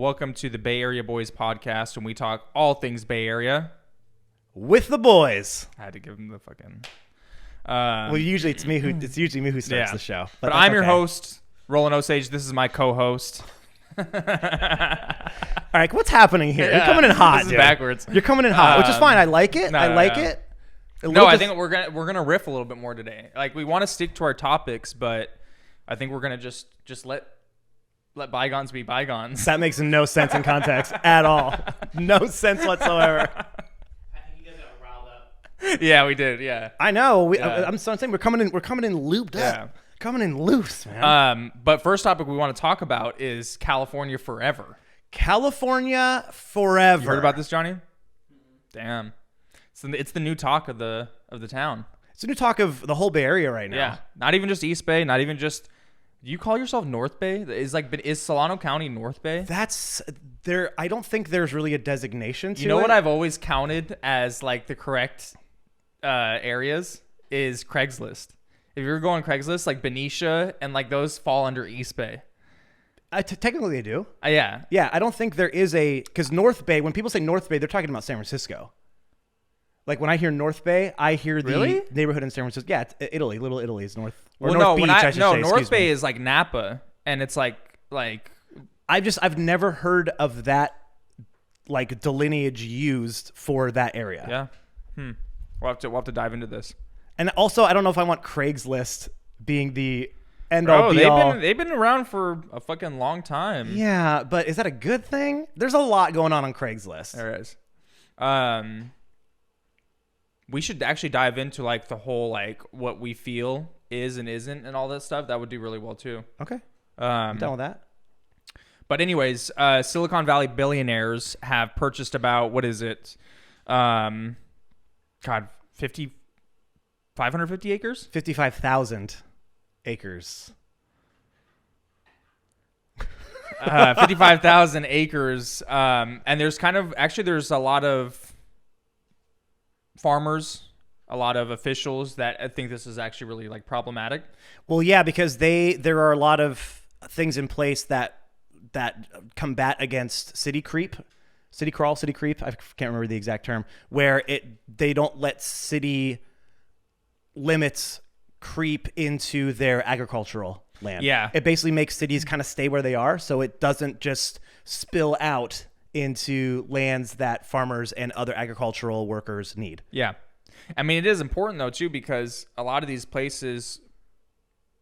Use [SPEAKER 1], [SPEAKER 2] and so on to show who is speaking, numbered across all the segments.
[SPEAKER 1] welcome to the Bay Area Boys podcast, when we talk all things Bay Area
[SPEAKER 2] with the boys.
[SPEAKER 1] I had to give them the fucking.
[SPEAKER 2] Well, usually it's me who starts the show.
[SPEAKER 1] But I'm your host, Roland Osage. This is my co-host.
[SPEAKER 2] All right, what's happening here? You're coming in hot,
[SPEAKER 1] this is
[SPEAKER 2] dude.
[SPEAKER 1] Backwards,
[SPEAKER 2] You're coming in hot, which is fine. I like it. I like it.
[SPEAKER 1] I think we're gonna riff a little bit more today. Like, we want to stick to our topics, but I think we're gonna just let bygones be bygones.
[SPEAKER 2] That makes no sense in context at all. No sense whatsoever.
[SPEAKER 3] I think you guys got riled up.
[SPEAKER 1] Yeah, we did. Yeah,
[SPEAKER 2] I know. I'm saying we're coming in looped up. Coming in loose, man.
[SPEAKER 1] But first topic we want to talk about is California Forever.
[SPEAKER 2] California Forever.
[SPEAKER 1] You heard about this, Johnny? Damn. So it's the new talk of the town.
[SPEAKER 2] It's the new talk of the whole Bay Area right now.
[SPEAKER 1] Yeah. Not even just East Bay, not even just. Do you call yourself North Bay? Is Solano County North Bay?
[SPEAKER 2] That's there. I don't think there's really a designation to it.
[SPEAKER 1] You know what I've always counted as like the correct areas is Craigslist. If you're going Craigslist, like Benicia and like those fall under East Bay.
[SPEAKER 2] Technically they do.
[SPEAKER 1] Yeah.
[SPEAKER 2] Yeah, I don't think there is because North Bay, when people say North Bay, they're talking about San Francisco. Like when I hear North Bay, I hear the neighborhood in San Francisco. Yeah, it's Italy. Little Italy is North. Or North Beach, I should say.
[SPEAKER 1] North Bay is like Napa, and it's like.
[SPEAKER 2] I've never heard of that like delineage used for that area.
[SPEAKER 1] Yeah. We'll have to dive into this.
[SPEAKER 2] And also, I don't know if I want Craigslist being the end all be all.
[SPEAKER 1] They've been around for a fucking long time.
[SPEAKER 2] Yeah, but is that a good thing? There's a lot going on Craigslist.
[SPEAKER 1] There is. We should actually dive into like the whole like what we feel is and isn't and all that stuff. That would do really well too.
[SPEAKER 2] Okay. I'm done with that.
[SPEAKER 1] But anyways, Silicon Valley billionaires have purchased about, what is it? 550 acres?
[SPEAKER 2] 55,000 acres.
[SPEAKER 1] 55,000 acres. And there's there's a lot of farmers, a lot of officials that I think this is actually really like problematic.
[SPEAKER 2] Well, yeah, because there are a lot of things in place that combat against city creep. City creep, I can't remember the exact term, where they don't let city limits creep into their agricultural land.
[SPEAKER 1] Yeah.
[SPEAKER 2] It basically makes cities kind of stay where they are, so it doesn't just spill out into lands that farmers and other agricultural workers need. Yeah.
[SPEAKER 1] I mean, it is important though too, because a lot of these places,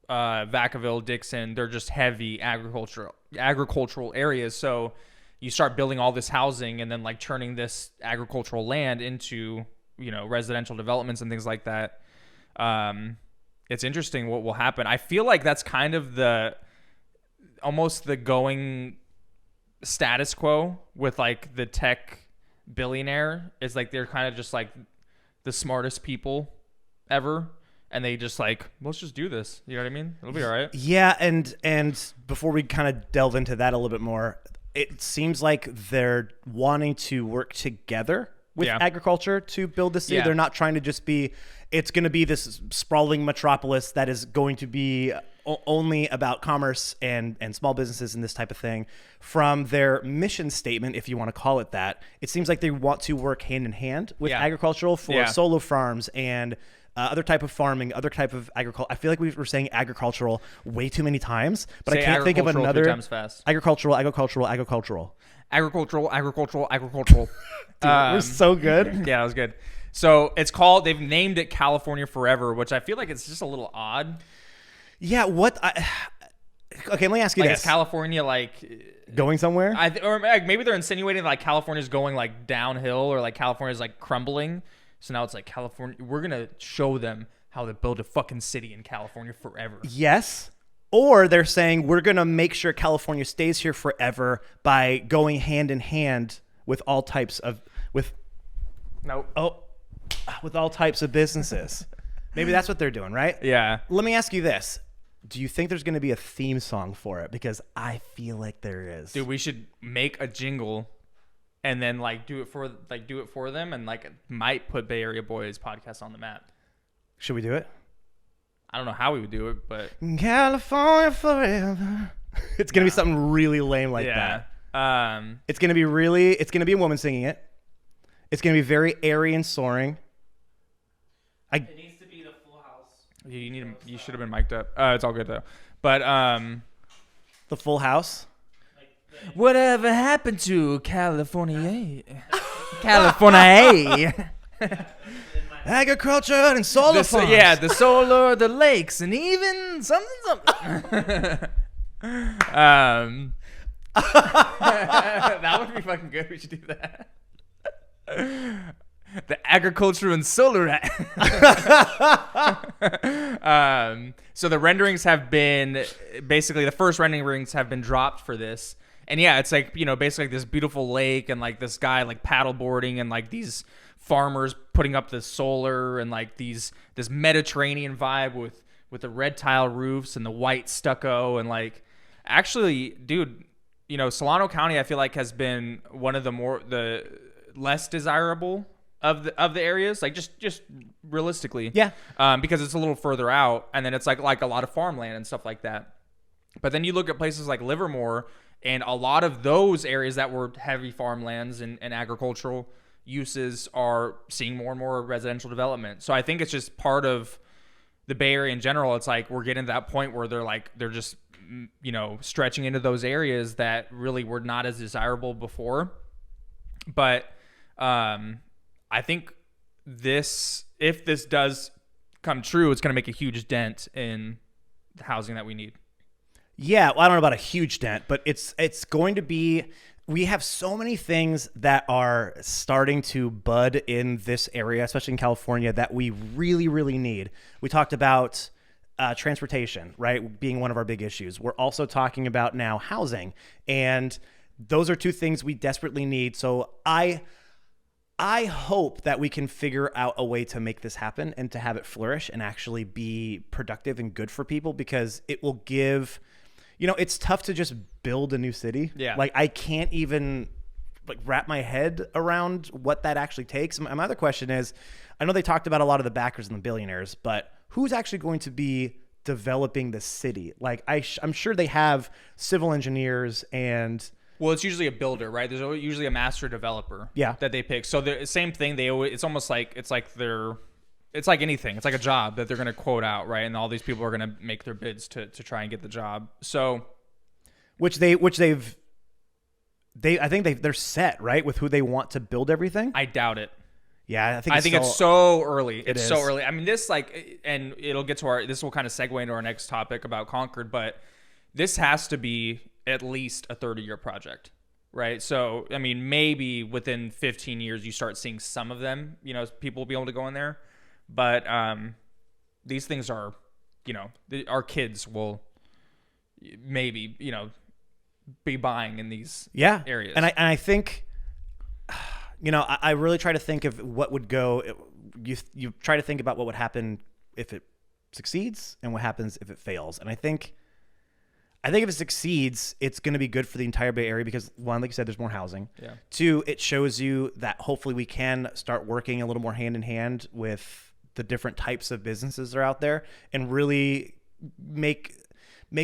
[SPEAKER 1] Vacaville, Dixon, they're just heavy agricultural areas. So you start building all this housing and then like turning this agricultural land into, residential developments and things like that. It's interesting what will happen. I feel like that's kind of almost the going status quo with like the tech billionaire. Is like they're kind of just like the smartest people ever, and they just like, let's just do this. You know what I mean? It'll be all right.
[SPEAKER 2] Yeah, and before we kind of delve into that a little bit more, it seems like they're wanting to work together with agriculture to build the city. Yeah. They're not trying to just be, it's going to be this sprawling metropolis that is going to be only about commerce and small businesses and this type of thing. From their mission statement, if you want to call it that, it seems like they want to work hand in hand with agricultural for solar farms and other type of farming, other type of agriculture. I feel like we were saying agricultural way too many times, but I can't think of another.
[SPEAKER 1] 3 times fast.
[SPEAKER 2] Agricultural.
[SPEAKER 1] Dude,
[SPEAKER 2] we're so good.
[SPEAKER 1] Yeah, that was good. So they've named it California Forever, which I feel like it's just a little odd.
[SPEAKER 2] Yeah, okay, let me ask you this.
[SPEAKER 1] Is California like
[SPEAKER 2] going somewhere?
[SPEAKER 1] Or maybe they're insinuating like California's going like downhill, or like California's like crumbling. So now it's like California, we're going to show them how to build a fucking city in California forever.
[SPEAKER 2] Yes. Or they're saying we're going to make sure California stays here forever by going hand in hand with all types of with all types of businesses. Maybe that's what they're doing, right?
[SPEAKER 1] Yeah.
[SPEAKER 2] Let me ask you this. Do you think there's going to be a theme song for it? Because I feel like there is.
[SPEAKER 1] Dude, we should make a jingle and then like do it for them, and like might put Bay Area Boys podcast on the map.
[SPEAKER 2] Should we do it?
[SPEAKER 1] I don't know how we would do it, but
[SPEAKER 2] California forever. It's going to be something really lame like that. It's gonna be a woman singing it. It's gonna be very airy and soaring.
[SPEAKER 3] It needs to be the Full House.
[SPEAKER 1] You should have been mic'd up. It's all good though. But
[SPEAKER 2] the Full House.
[SPEAKER 1] whatever happened to California? California.
[SPEAKER 2] Agriculture and solar farms.
[SPEAKER 1] Yeah, the solar, the lakes, and even something. That would be fucking good. We should do that. The agriculture and solar. So the renderings have been basically the first renderings have been dropped for this, and yeah, it's like basically like this beautiful lake and like this guy like paddleboarding and like these farmers putting up the solar and like this Mediterranean vibe with the red tile roofs and the white stucco and like actually, dude, Solano County I feel like has been one of the less desirable of the areas, like just realistically,
[SPEAKER 2] yeah,
[SPEAKER 1] because it's a little further out and then it's like a lot of farmland and stuff like that. But then you look at places like Livermore and a lot of those areas that were heavy farmlands and agricultural uses are seeing more and more residential development. So I think it's just part of the Bay Area in general. It's like we're getting to that point where they're just stretching into those areas that really were not as desirable before. But I think if this does come true, it's going to make a huge dent in the housing that we need.
[SPEAKER 2] Yeah, well, I don't know about a huge dent, but it's going to be. We have so many things that are starting to bud in this area, especially in California, that we really, really need. We talked about transportation, right, being one of our big issues. We're also talking about now housing, and those are two things we desperately need. So I hope that we can figure out a way to make this happen and to have it flourish and actually be productive and good for people, because it will give. It's tough to just build a new city.
[SPEAKER 1] Yeah.
[SPEAKER 2] Like I can't even wrap my head around what that actually takes. My other question is, I know they talked about a lot of the backers and the billionaires, but who's actually going to be developing the city? Like I'm sure they have civil engineers and.
[SPEAKER 1] Well, it's usually a builder, right? There's usually a master developer.
[SPEAKER 2] Yeah.
[SPEAKER 1] That they pick. So the same thing. It's almost like it's like anything. It's like a job that they're going to quote out, right? And all these people are going to make their bids to try and get the job. So,
[SPEAKER 2] I think they're set, right, with who they want to build everything.
[SPEAKER 1] I doubt it.
[SPEAKER 2] Yeah,
[SPEAKER 1] I think it's so early. It's so
[SPEAKER 2] is.
[SPEAKER 1] early. I mean, this and it'll get to this will kind of segue into our next topic about Concord, but this has to be at least a 30-year project, right? So, I mean, maybe within 15 years you start seeing some of them, people will be able to go in there. But these things are, our kids will maybe, be buying in these areas.
[SPEAKER 2] And I think, I really try to think of what would go. You try to think about what would happen if it succeeds and what happens if it fails. And I think if it succeeds, it's going to be good for the entire Bay Area because, one, like you said, there's more housing.
[SPEAKER 1] Yeah.
[SPEAKER 2] Two, it shows you that hopefully we can start working a little more hand in hand with the different types of businesses that are out there and really make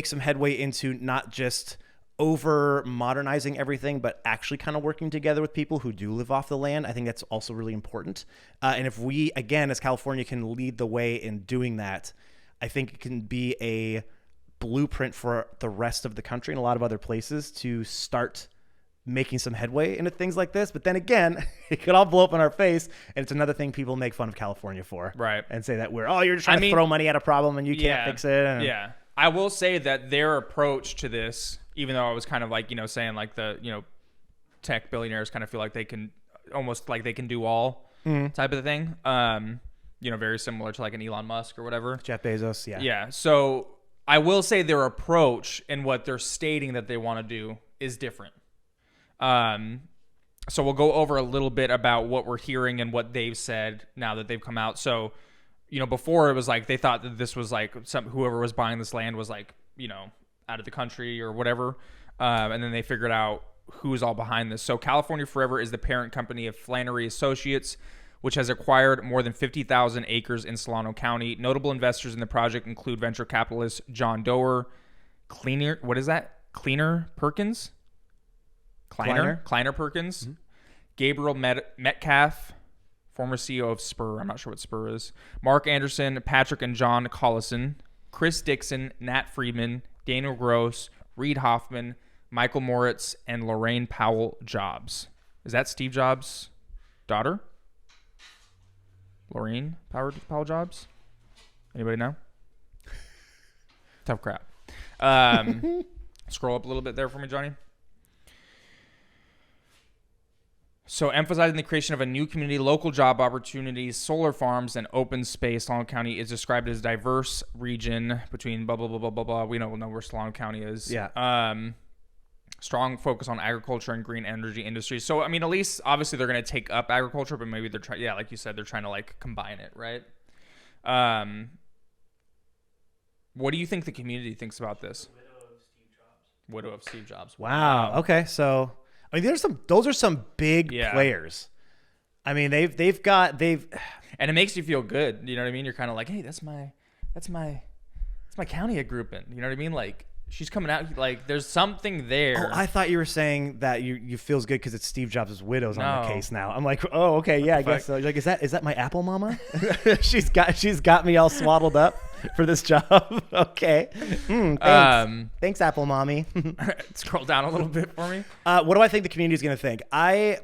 [SPEAKER 2] some headway into not just over modernizing everything, but actually kind of working together with people who do live off the land. I think that's also really important. And if we, again, as California, can lead the way in doing that, I think it can be a blueprint for the rest of the country and a lot of other places to start making some headway into things like this. But then again, it could all blow up in our face, and it's another thing people make fun of California for.
[SPEAKER 1] Right.
[SPEAKER 2] And say that you're just trying to throw money at a problem and you can't fix it.
[SPEAKER 1] Yeah. I will say that their approach to this, even though I was kind of like, saying like the, tech billionaires kind of feel like they can almost like they can do all type of thing. Very similar to like an Elon Musk or whatever.
[SPEAKER 2] Jeff Bezos. Yeah.
[SPEAKER 1] Yeah. So I will say their approach and what they're stating that they want to do is different. So we'll go over a little bit about what we're hearing and what they've said now that they've come out. So, before it was like they thought that this was like whoever was buying this land was like, out of the country or whatever. And then they figured out who's all behind this. So California Forever is the parent company of Flannery Associates, which has acquired more than 50,000 acres in Solano County. Notable investors in the project include venture capitalist John Doerr, Cleaner Perkins, Kleiner Perkins, Gabriel Metcalf, former CEO of Spur. I'm not sure what Spur is. Mark Anderson, Patrick and John Collison, Chris Dixon, Nat Friedman, Daniel Gross, Reed Hoffman, Michael Moritz, and Lorraine Powell Jobs. Is that Steve Jobs' daughter? Lorraine Powell Jobs? Anybody know? Tough crap. Scroll up a little bit there for me, Johnny. So emphasizing the creation of a new community, local job opportunities, solar farms, and open space. Solano County is described as a diverse region between blah, blah, blah, blah, blah, blah. We don't know where Solano County is.
[SPEAKER 2] Yeah.
[SPEAKER 1] Strong focus on agriculture and green energy industries. So, I mean, at least, obviously, they're going to take up agriculture, but maybe they're trying, yeah, like you said, they're trying to, like, combine it, right? What do you think the community thinks about this? Widow of Steve Jobs.
[SPEAKER 2] Wow. Okay, so... I mean, those are some big players. I mean, and
[SPEAKER 1] it makes you feel good. You know what I mean? You're kind of like, hey, that's my county I grew up in. You know what I mean? Like, she's coming out. Like, there's something there.
[SPEAKER 2] Oh, I thought you were saying that you feels good because it's Steve Jobs' widow's on the case now. I'm like, oh, okay, yeah, I guess so. Like, is that my Apple mama? she's got me all swaddled up for this job. Okay. Thanks. Thanks, Apple mommy.
[SPEAKER 1] Scroll down a little bit for me.
[SPEAKER 2] What do I think the community is going to think? I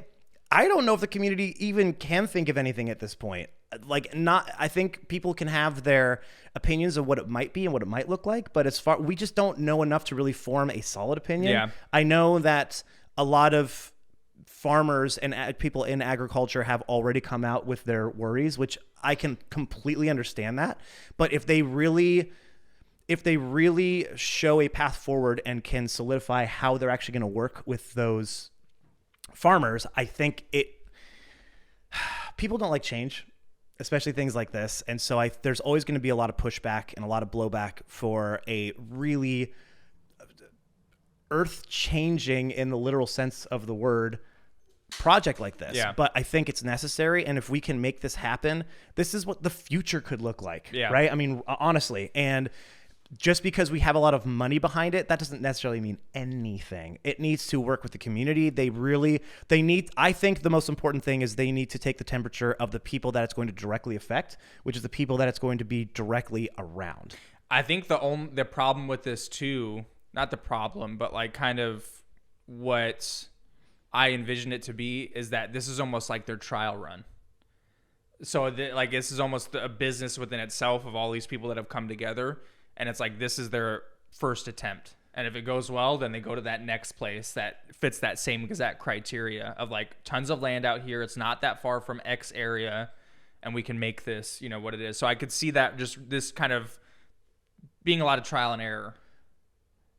[SPEAKER 2] don't know if the community even can think of anything at this point. I think people can have their opinions of what it might be and what it might look like, but we just don't know enough to really form a solid opinion.
[SPEAKER 1] Yeah.
[SPEAKER 2] I know that a lot of farmers and people in agriculture have already come out with their worries, which I can completely understand that. But if they really show a path forward and can solidify how they're actually going to work with those farmers, I think people don't like change, especially things like this. And so there's always going to be a lot of pushback and a lot of blowback for a really earth-changing, in the literal sense of the word, project like this.
[SPEAKER 1] Yeah.
[SPEAKER 2] But I think it's necessary, and if we can make this happen, this is what the future could look like.
[SPEAKER 1] Yeah.
[SPEAKER 2] Right? I mean, honestly. And just because we have a lot of money behind it, that doesn't necessarily mean anything. It needs to work with the community. I think the most important thing is they need to take the temperature of the people that it's going to directly affect, which is the people that it's going to be directly around.
[SPEAKER 1] I think the problem with this too, not the problem, but like kind of what I envision it to be, is that this is almost like their trial run. So this is almost a business within itself of all these people that have come together. And it's like, this is their first attempt. And if it goes well, then they go to that next place that fits that same exact criteria of like tons of land out here. It's not that far from X area. And we can make this, what it is. So I could see that just this kind of being a lot of trial and error.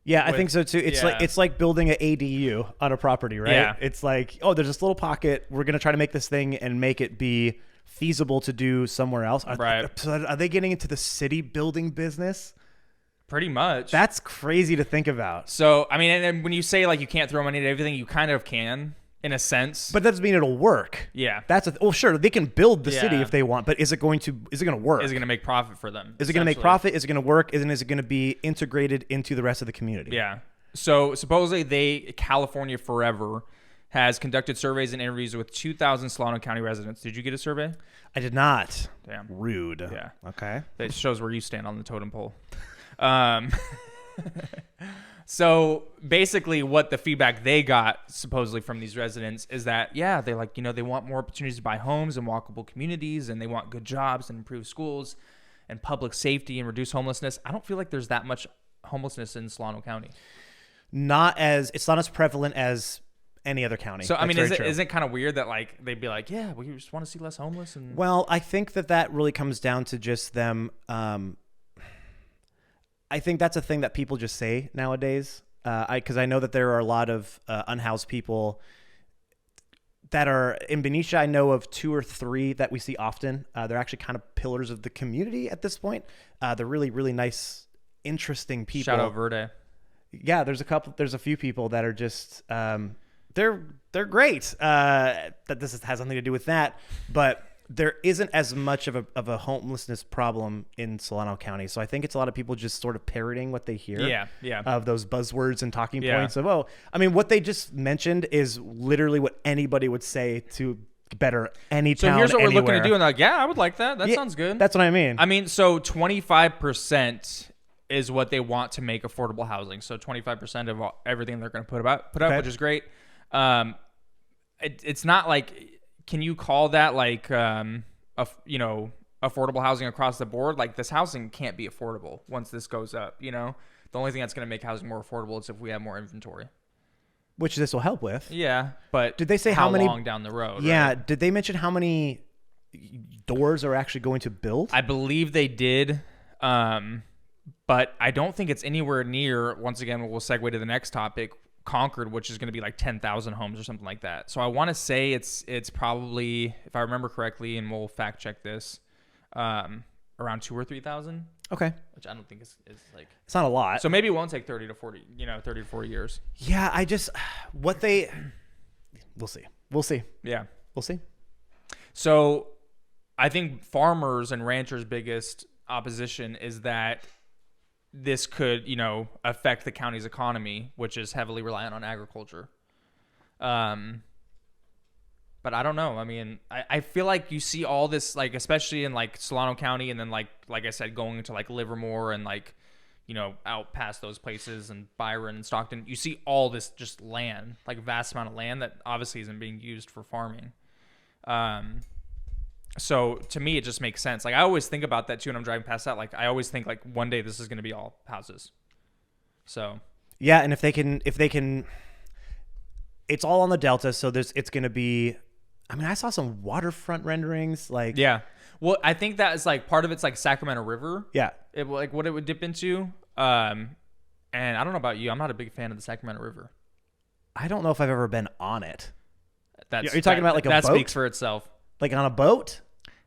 [SPEAKER 2] Yeah, I think so too. It's like building an ADU on a property, right?
[SPEAKER 1] Yeah.
[SPEAKER 2] It's like, oh, there's this little pocket. We're going to try to make this thing and make it be feasible to do somewhere else. Are they getting into the city building business?
[SPEAKER 1] Pretty much.
[SPEAKER 2] That's crazy to think about.
[SPEAKER 1] So, I mean, and when you say like you can't throw money at everything, you kind of can in a sense.
[SPEAKER 2] But that doesn't mean it'll work.
[SPEAKER 1] Yeah.
[SPEAKER 2] Sure, they can build the city if they want, but is it going to work?
[SPEAKER 1] Is it going to make profit for them?
[SPEAKER 2] Is it going to make profit? Is it going to work? Is it going to be integrated into the rest of the community?
[SPEAKER 1] Yeah. So supposedly California Forever has conducted surveys and interviews with 2,000 Solano County residents. Did you get a survey?
[SPEAKER 2] I did not.
[SPEAKER 1] Damn.
[SPEAKER 2] Rude.
[SPEAKER 1] Yeah.
[SPEAKER 2] Okay.
[SPEAKER 1] That shows where you stand on the totem pole. So basically what the feedback they got supposedly from these residents is that, yeah, they like, they want more opportunities to buy homes and walkable communities, and they want good jobs and improved schools and public safety and reduce homelessness. I don't feel like there's that much homelessness in Solano County.
[SPEAKER 2] It's not as prevalent as any other county.
[SPEAKER 1] So, I mean, isn't it kind of weird that like they'd be like, yeah, we just want to see less homeless? And
[SPEAKER 2] well, I think that really comes down to just them. I think that's a thing that people just say nowadays. Because I know that there are a lot of unhoused people that are in Benicia. I know of 2 or 3 that we see often. They're actually kind of pillars of the community at this point. They're really, really nice, interesting people.
[SPEAKER 1] Shout out Verde.
[SPEAKER 2] Yeah, there's a few people that are just they're great. That this has something to do with that, but there isn't as much of a homelessness problem in Solano County. So I think it's a lot of people just sort of parroting what they hear.
[SPEAKER 1] Yeah.
[SPEAKER 2] Of those buzzwords and talking points of, what they just mentioned is literally what anybody would say to better any town.
[SPEAKER 1] So here's what
[SPEAKER 2] anywhere.
[SPEAKER 1] we're looking to do. And like, yeah, I would like that. That sounds good.
[SPEAKER 2] That's what I mean.
[SPEAKER 1] I mean, so 25% is what they want to make affordable housing. So 25% of everything they're going to put up, which is great. It's not like, can you call that like, affordable housing across the board? Like, this housing can't be affordable once this goes up. The only thing that's going to make housing more affordable is if we have more inventory.
[SPEAKER 2] Which this will help with.
[SPEAKER 1] Yeah, but
[SPEAKER 2] did they say
[SPEAKER 1] how
[SPEAKER 2] many
[SPEAKER 1] long down the road?
[SPEAKER 2] Yeah,
[SPEAKER 1] right?
[SPEAKER 2] Did they mention how many doors are actually going to build?
[SPEAKER 1] I believe they did, but I don't think it's anywhere near. Once again, we'll segue to the next topic, Concord, which is going to be like 10,000 homes or something like that. So I want to say it's probably, if I remember correctly, and we'll fact check this, around 2,000 or 3,000.
[SPEAKER 2] Okay.
[SPEAKER 1] Which I don't think is like...
[SPEAKER 2] It's not a lot.
[SPEAKER 1] So maybe it won't take 30 to 40 years.
[SPEAKER 2] Yeah, we'll see.
[SPEAKER 1] Yeah.
[SPEAKER 2] We'll see.
[SPEAKER 1] So I think farmers and ranchers' biggest opposition is that this could, affect the county's economy, which is heavily reliant on agriculture. But I don't know. I mean, I feel like you see all this, like, especially in like Solano County, and then like I said, going to like Livermore and like, out past those places and Byron and Stockton, you see all this just land, like vast amount of land that obviously isn't being used for farming. So to me, it just makes sense. Like, I always think about that too when I'm driving past that. Like, I always think like one day this is going to be all houses. So
[SPEAKER 2] yeah, and if they can, it's all on the Delta, so it's going to be. I mean, I saw some waterfront renderings, like...
[SPEAKER 1] Yeah. Well, I think that is, like, part of it's, like, Sacramento River.
[SPEAKER 2] Yeah.
[SPEAKER 1] Like, what it would dip into. And I don't know about you. I'm not a big fan of the Sacramento River.
[SPEAKER 2] I don't know if I've ever been on it.
[SPEAKER 1] Are
[SPEAKER 2] you talking about, like, a boat?
[SPEAKER 1] That speaks for itself.
[SPEAKER 2] Like, on a boat?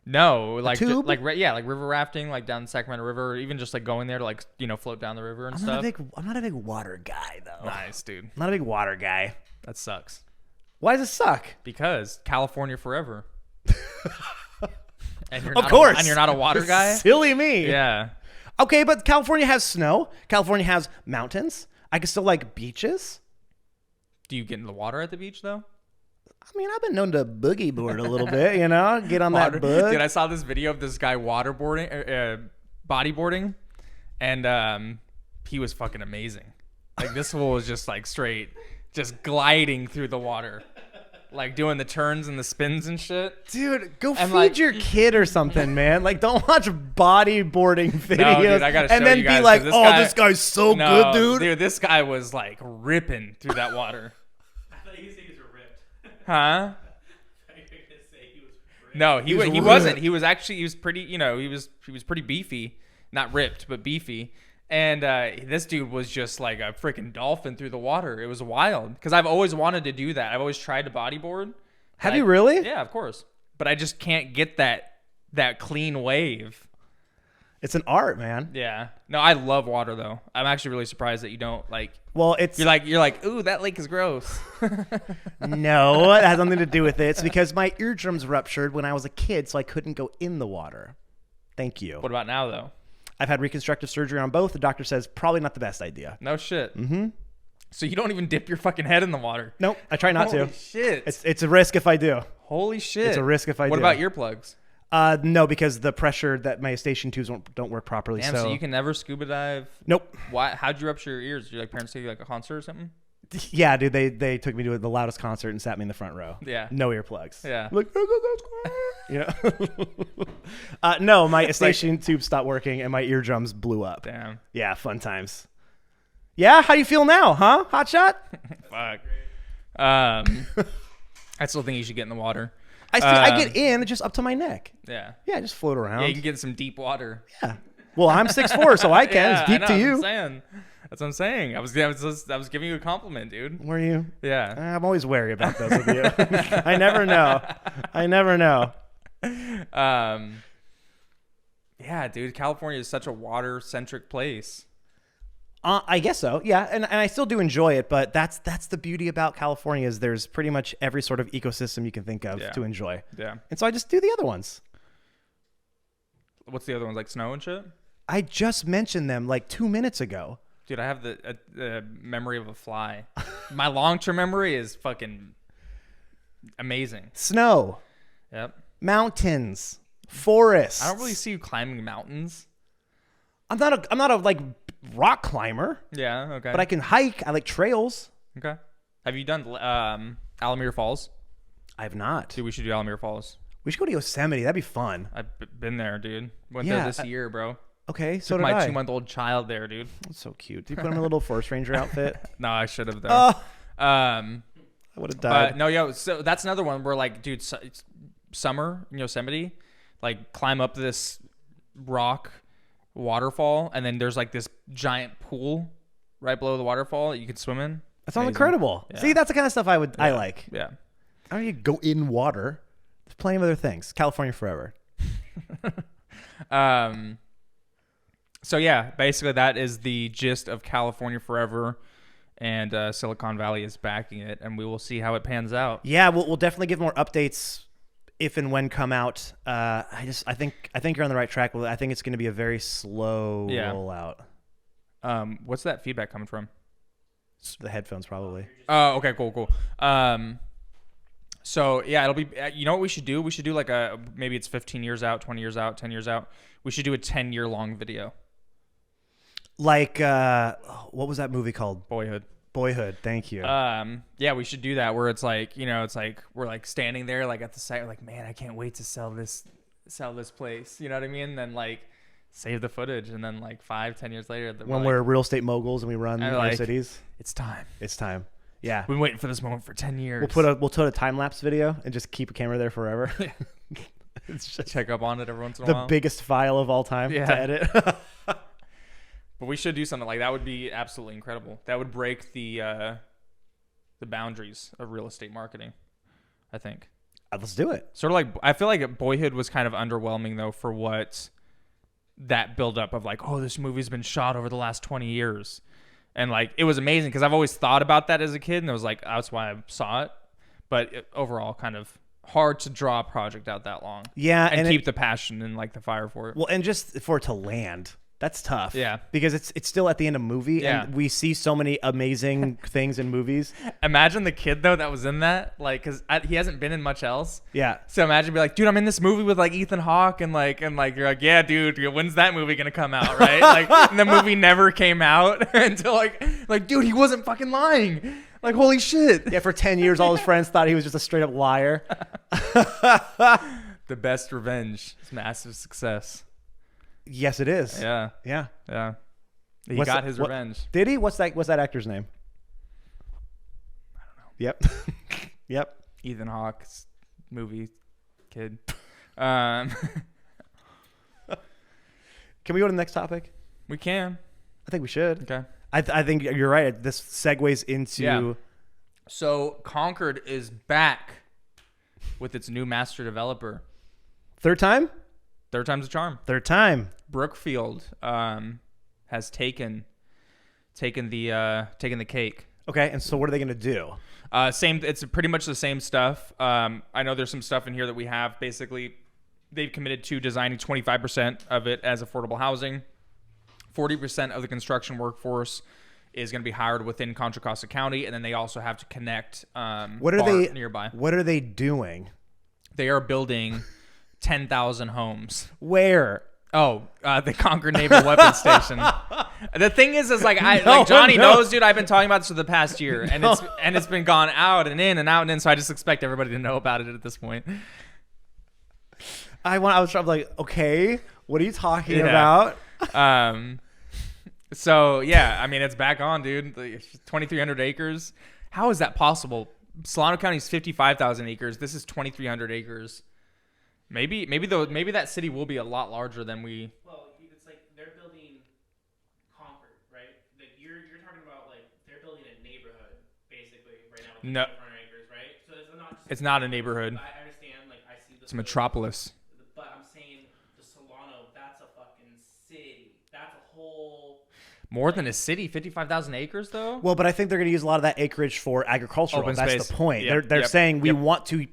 [SPEAKER 1] No. Like,
[SPEAKER 2] tube?
[SPEAKER 1] like river rafting, like, down the Sacramento River. Or even just, like, going there to, like, float down the river and stuff.
[SPEAKER 2] I'm not a big water guy, though.
[SPEAKER 1] Nice, dude.
[SPEAKER 2] I'm not a big water guy.
[SPEAKER 1] That sucks.
[SPEAKER 2] Why does it suck?
[SPEAKER 1] Because California forever. And you're not a water guy?
[SPEAKER 2] Silly me.
[SPEAKER 1] Yeah.
[SPEAKER 2] Okay, but California has snow. California has mountains. I can still like beaches.
[SPEAKER 1] Do you get in the water at the beach, though?
[SPEAKER 2] I mean, I've been known to boogie board a little bit, get on that book.
[SPEAKER 1] Dude, I saw this video of this guy bodyboarding, and he was fucking amazing. Like, this fool was just like straight... just gliding through the water, like doing the turns and the spins and shit.
[SPEAKER 2] Dude, go feed your kid or something, man. Like, don't watch bodyboarding videos
[SPEAKER 1] no, dude, I gotta show
[SPEAKER 2] and then
[SPEAKER 1] you guys,
[SPEAKER 2] be like,
[SPEAKER 1] this
[SPEAKER 2] guy's so good, dude.
[SPEAKER 1] Dude, this guy was like ripping through that water.
[SPEAKER 3] I thought you said he was ripped.
[SPEAKER 1] Huh?
[SPEAKER 3] I thought you were gonna say he was ripped.
[SPEAKER 1] No, he wasn't. He was pretty, he was pretty beefy. Not ripped, but beefy. And this dude was just like a freaking dolphin through the water. It was wild. Because I've always wanted to do that. I've always tried to bodyboard.
[SPEAKER 2] Have you really?
[SPEAKER 1] Yeah, of course. But I just can't get that clean wave.
[SPEAKER 2] It's an art, man.
[SPEAKER 1] Yeah. No, I love water though. I'm actually really surprised that you don't like.
[SPEAKER 2] Well, it's
[SPEAKER 1] you're like, ooh, that lake is gross.
[SPEAKER 2] No, it has nothing to do with it. It's because my eardrums ruptured when I was a kid, so I couldn't go in the water. Thank you.
[SPEAKER 1] What about now though?
[SPEAKER 2] I've had reconstructive surgery on both. The doctor says probably not the best idea.
[SPEAKER 1] No shit.
[SPEAKER 2] Mm-hmm.
[SPEAKER 1] So you don't even dip your fucking head in the water?
[SPEAKER 2] Nope. I try not to.
[SPEAKER 1] Holy shit.
[SPEAKER 2] It's a risk if I do.
[SPEAKER 1] Holy shit.
[SPEAKER 2] It's a risk if I do.
[SPEAKER 1] What about earplugs?
[SPEAKER 2] No, because the pressure that my station tubes don't work properly.
[SPEAKER 1] Damn, so you can never scuba dive?
[SPEAKER 2] Nope.
[SPEAKER 1] Why? How'd you rupture your ears? Did your parents take you like a concert or something?
[SPEAKER 2] Yeah, dude. They took me to the loudest concert and sat me in the front row.
[SPEAKER 1] Yeah.
[SPEAKER 2] No earplugs.
[SPEAKER 1] Yeah.
[SPEAKER 2] I'm like, no, my station tube stopped working and my eardrums blew up.
[SPEAKER 1] Damn.
[SPEAKER 2] Yeah, fun times. Yeah, how you feel now, huh? Hot shot?
[SPEAKER 1] Fuck. I still think you should get in the water.
[SPEAKER 2] I get in just up to my neck.
[SPEAKER 1] Yeah.
[SPEAKER 2] Yeah, just float around.
[SPEAKER 1] Yeah, you can get in some deep water.
[SPEAKER 2] Yeah. Well, I'm 6'4", so I can.
[SPEAKER 1] Yeah,
[SPEAKER 2] it's deep to you.
[SPEAKER 1] That's what I'm saying. I was giving you a compliment, dude.
[SPEAKER 2] Were you?
[SPEAKER 1] Yeah.
[SPEAKER 2] I'm always wary about those with you. I never know.
[SPEAKER 1] Yeah, dude. California is such a water-centric place.
[SPEAKER 2] I guess so. Yeah, and I still do enjoy it, but that's the beauty about California is there's pretty much every sort of ecosystem you can think of to enjoy.
[SPEAKER 1] Yeah.
[SPEAKER 2] And so I just do the other ones.
[SPEAKER 1] What's the other ones, like snow and shit?
[SPEAKER 2] I just mentioned them like 2 minutes ago.
[SPEAKER 1] Dude, I have the memory of a fly. My long-term memory is fucking amazing.
[SPEAKER 2] Snow.
[SPEAKER 1] Yep.
[SPEAKER 2] Mountains. Forests.
[SPEAKER 1] I don't really see you climbing mountains.
[SPEAKER 2] I'm not a like rock climber.
[SPEAKER 1] Yeah, okay.
[SPEAKER 2] But I can hike. I like trails.
[SPEAKER 1] Okay. Have you done Alameda Falls?
[SPEAKER 2] I have not.
[SPEAKER 1] Dude, we should do Alameda Falls.
[SPEAKER 2] We should go to Yosemite. That'd be fun.
[SPEAKER 1] I've been there, dude. Went there this year, bro.
[SPEAKER 2] Okay, so
[SPEAKER 1] Took
[SPEAKER 2] did
[SPEAKER 1] my
[SPEAKER 2] I.
[SPEAKER 1] 2-month-old child there, dude.
[SPEAKER 2] That's so cute. Did you put him in a little forest ranger outfit?
[SPEAKER 1] No, I should have though.
[SPEAKER 2] I would have died.
[SPEAKER 1] No, yo, so that's another one where like, dude, it's summer in Yosemite, like climb up this rock waterfall, and then there's like this giant pool right below the waterfall that you could swim in.
[SPEAKER 2] That sounds incredible. Yeah. See, that's the kind of stuff I like.
[SPEAKER 1] Yeah.
[SPEAKER 2] I don't need to go in water. There's plenty of other things. California forever.
[SPEAKER 1] So yeah, basically that is the gist of California Forever, and Silicon Valley is backing it, and we will see how it pans out.
[SPEAKER 2] Yeah, we'll definitely give more updates if and when come out. I think you're on the right track. I think it's going to be a very slow rollout.
[SPEAKER 1] What's that feedback coming from?
[SPEAKER 2] The headphones probably.
[SPEAKER 1] Oh, okay, cool. So yeah, it'll be. You know what we should do? We should do like maybe it's 15 years out, 20 years out, 10 years out. We should do a 10-year long video.
[SPEAKER 2] Like what was that movie called?
[SPEAKER 1] Boyhood.
[SPEAKER 2] Thank you.
[SPEAKER 1] Yeah, we should do that where it's like, it's like we're like standing there like at the site, we're like, man, I can't wait to sell this place. You know what I mean? Then like save the footage, and then like 5-10 years later,
[SPEAKER 2] when we're real estate moguls and we run our cities,
[SPEAKER 1] it's time.
[SPEAKER 2] Yeah,
[SPEAKER 1] we've been waiting for this moment for 10 years.
[SPEAKER 2] We'll put a time lapse video and just keep a camera there forever.
[SPEAKER 1] It's just check up on it every once in a while.
[SPEAKER 2] The biggest file of all time to edit.
[SPEAKER 1] But we should do something like that. Would be absolutely incredible. That would break the boundaries of real estate marketing, I think.
[SPEAKER 2] Let's do it.
[SPEAKER 1] Sort of like, I feel like Boyhood was kind of underwhelming though for what that buildup of like, oh, this movie's been shot over the last 20 years. And like, it was amazing because I've always thought about that as a kid, and it was like, that's why I saw it. But overall, kind of hard to draw a project out that long.
[SPEAKER 2] Yeah.
[SPEAKER 1] And keep the passion and like the fire for it.
[SPEAKER 2] Well, and just for it to land. That's tough.
[SPEAKER 1] Yeah.
[SPEAKER 2] Because it's still at the end of a movie, and we see so many amazing things in movies.
[SPEAKER 1] Imagine the kid, though, that was in that. Like, because he hasn't been in much else.
[SPEAKER 2] Yeah.
[SPEAKER 1] So imagine be like, dude, I'm in this movie with, like, Ethan Hawke, and you're like, yeah, dude, when's that movie going to come out, right? Like, and the movie never came out until, like, dude, he wasn't fucking lying. Like, holy shit.
[SPEAKER 2] Yeah, for 10 years, all his friends thought he was just a straight-up liar.
[SPEAKER 1] The best revenge is massive success.
[SPEAKER 2] Yes, it is.
[SPEAKER 1] Yeah. He got his revenge.
[SPEAKER 2] Did he? What's that actor's name?
[SPEAKER 1] I don't know.
[SPEAKER 2] Yep.
[SPEAKER 1] Ethan Hawke's movie kid.
[SPEAKER 2] Can we go to the next topic?
[SPEAKER 1] We can.
[SPEAKER 2] I think we should.
[SPEAKER 1] Okay.
[SPEAKER 2] I think you're right. This segues into.
[SPEAKER 1] Yeah. So Concord is back with its new master developer.
[SPEAKER 2] Third time?
[SPEAKER 1] Third time's a charm.
[SPEAKER 2] Third time.
[SPEAKER 1] Brookfield has taken the cake.
[SPEAKER 2] Okay, and so what are they going to do?
[SPEAKER 1] It's pretty much the same stuff. I know there's some stuff in here that we have. Basically, they've committed to designing 25% of it as affordable housing. 40% of the construction workforce is going to be hired within Contra Costa County, and then they also have to connect nearby.
[SPEAKER 2] What are they doing?
[SPEAKER 1] They are building 10,000 homes.
[SPEAKER 2] Where?
[SPEAKER 1] Oh, the Concord Naval Weapons Station. The thing is like Johnny knows, dude. I've been talking about this for the past year, and it's been gone out and in and out and in. So I just expect everybody to know about it at this point.
[SPEAKER 2] I was like, okay, what are you talking about?
[SPEAKER 1] So yeah, I mean, it's back on, dude. 2,300 acres. How is that possible? Solano County is 55,000 acres. This is 2,300 acres. Maybe that city will be a lot larger than we.
[SPEAKER 3] Well, it's like they're building Concord, right? Like you're talking about like they're building a neighborhood basically right now. With 500 acres, right? So
[SPEAKER 1] it's not a neighborhood.
[SPEAKER 3] I understand. Like I see
[SPEAKER 1] it's a metropolis.
[SPEAKER 3] But I'm saying the Solano, that's a fucking city. That's a whole.
[SPEAKER 1] More than a city, 55,000 acres though.
[SPEAKER 2] Well, but I think they're going to use a lot of that acreage for agricultural.
[SPEAKER 1] Open
[SPEAKER 2] That's
[SPEAKER 1] space.
[SPEAKER 2] the point.
[SPEAKER 1] Yep,
[SPEAKER 2] They're
[SPEAKER 1] yep,
[SPEAKER 2] saying we
[SPEAKER 1] yep.
[SPEAKER 2] want to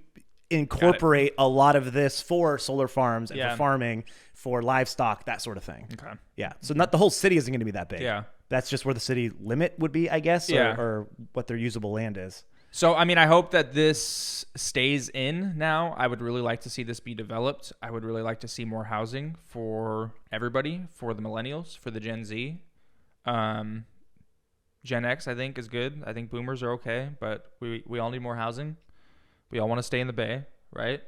[SPEAKER 2] incorporate a lot of this for solar farms and for farming, for livestock, that sort of thing.
[SPEAKER 1] Okay.
[SPEAKER 2] Yeah. So not the whole city isn't going to be that big.
[SPEAKER 1] Yeah.
[SPEAKER 2] That's just where the city limit would be, I guess,
[SPEAKER 1] Yeah.
[SPEAKER 2] or what their usable land is.
[SPEAKER 1] So, I mean, I hope that this stays in now. I would really like to see this be developed. I would really like to see more housing for everybody, for the millennials, for the Gen Z. Gen X, I think, is good. I think boomers are okay, but we all need more housing. We all want to stay in the Bay, right?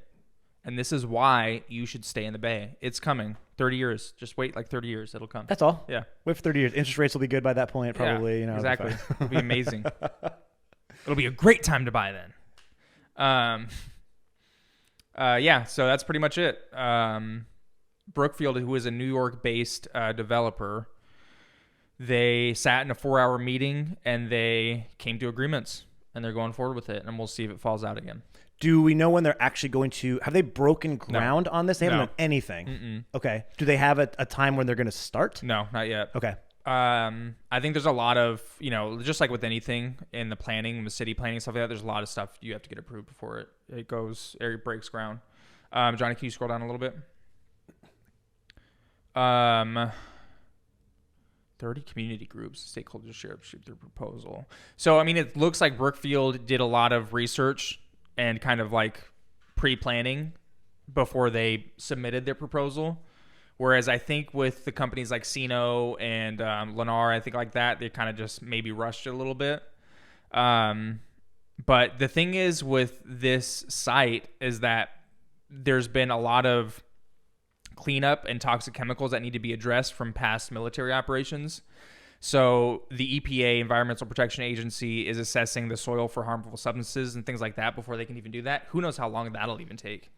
[SPEAKER 1] And this is why you should stay in the Bay. It's coming. 30 years. Just wait like 30 years. It'll come.
[SPEAKER 2] That's all.
[SPEAKER 1] Yeah.
[SPEAKER 2] Wait for 30 years. Interest rates will be good by that point, probably.
[SPEAKER 1] Yeah,
[SPEAKER 2] it'll
[SPEAKER 1] exactly.
[SPEAKER 2] be fine.
[SPEAKER 1] It'll be amazing. It'll be a great time to buy then. Yeah, so that's pretty much it. Brookfield, who is a New York-based developer, they sat in a 4-hour meeting and they came to agreements, and they're going forward with it, and we'll see if it falls out again.
[SPEAKER 2] Do we know when they're actually going to? Have they broken ground on this? They haven't
[SPEAKER 1] No.
[SPEAKER 2] done anything.
[SPEAKER 1] Mm-mm.
[SPEAKER 2] Okay. Do they have a time when they're going to start?
[SPEAKER 1] No, not yet.
[SPEAKER 2] Okay.
[SPEAKER 1] I think there's a lot of, just like with anything in the planning, the city planning, stuff like that, there's a lot of stuff you have to get approved before it breaks ground. Johnny, can you scroll down a little bit? 30 community groups, stakeholders shape their proposal. So, I mean, it looks like Brookfield did a lot of research and kind of like pre-planning before they submitted their proposal. Whereas I think with the companies like Sino and Lennar, I think like that, they kind of just maybe rushed it a little bit. But the thing is with this site is that there's been a lot of cleanup and toxic chemicals that need to be addressed from past military operations. So the EPA, Environmental Protection Agency, is assessing the soil for harmful substances and things like that before they can even do that. Who knows how long that'll even take?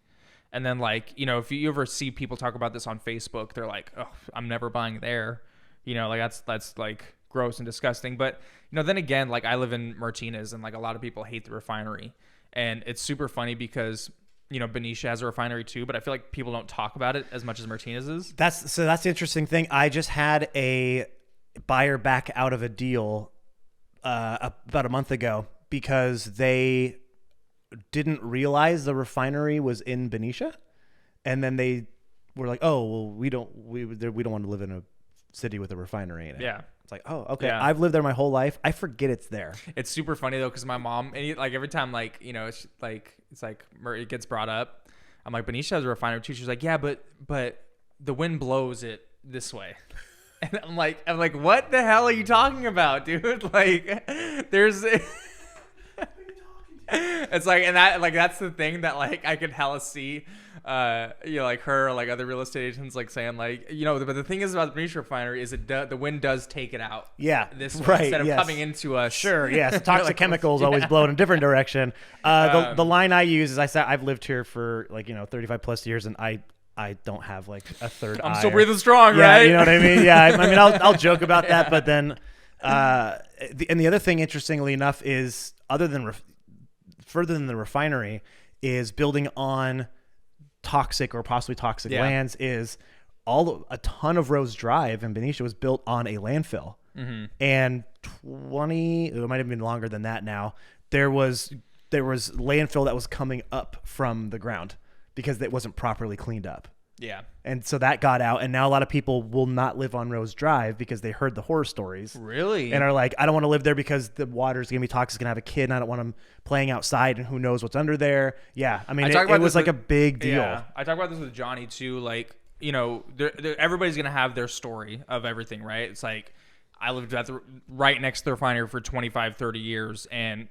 [SPEAKER 1] And then, like, if you ever see people talk about this on Facebook, they're like, oh, I'm never buying there. Like that's like gross and disgusting. But, then again, like I live in Martinez and like a lot of people hate the refinery. And it's super funny because, Benicia has a refinery too, but I feel like people don't talk about it as much as Martinez is.
[SPEAKER 2] That's the interesting thing. I just had a buyer back out of a deal about a month ago because they didn't realize the refinery was in Benicia, and then they were like, "Oh, well, we don't want to live in a city with a refinery in it."
[SPEAKER 1] Yeah,
[SPEAKER 2] it's like, "Oh, okay."
[SPEAKER 1] Yeah.
[SPEAKER 2] I've lived there my whole life. I forget it's there.
[SPEAKER 1] It's super funny though because my mom, like every time it's like it gets brought up, I'm like, Benicia has a refinery too. She's like, yeah, but the wind blows it this way. And I'm like, what the hell are you talking about, dude? Like, there's. It's like, and that's the thing that like I could hella see, like her or like other real estate agents like saying like, but the thing is about the Benicia refinery is the wind does take it out.
[SPEAKER 2] Yeah,
[SPEAKER 1] this way,
[SPEAKER 2] right.
[SPEAKER 1] Instead of
[SPEAKER 2] yes.
[SPEAKER 1] coming into us.
[SPEAKER 2] Sure. Yes. Toxic
[SPEAKER 1] like,
[SPEAKER 2] chemicals always blow in a different direction. The line I use is I've lived here for 35 plus years, and I don't have like a third eye.
[SPEAKER 1] I'm still breathing strong,
[SPEAKER 2] yeah,
[SPEAKER 1] right?
[SPEAKER 2] You know what I mean? Yeah. I mean, I'll joke about that, but then, and the other thing, interestingly enough, is further than the refinery, is building on toxic or possibly toxic lands. Is a ton of Rose Drive in Benicia was built on a landfill, and it might have been longer than that. Now there was landfill that was coming up from the ground because it wasn't properly cleaned up.
[SPEAKER 1] Yeah.
[SPEAKER 2] And so that got out, and now a lot of people will not live on Rose Drive because they heard the horror stories.
[SPEAKER 1] Really?
[SPEAKER 2] And are like, I don't want to live there because the water's going to be toxic and I have a kid and I don't want them playing outside and who knows what's under there. Yeah. I mean, it was like a big deal.
[SPEAKER 1] Yeah. I talk about this with Johnny too. Like, everybody's going to have their story of everything, right? It's like, I lived right next to the refinery for 25, 30 years and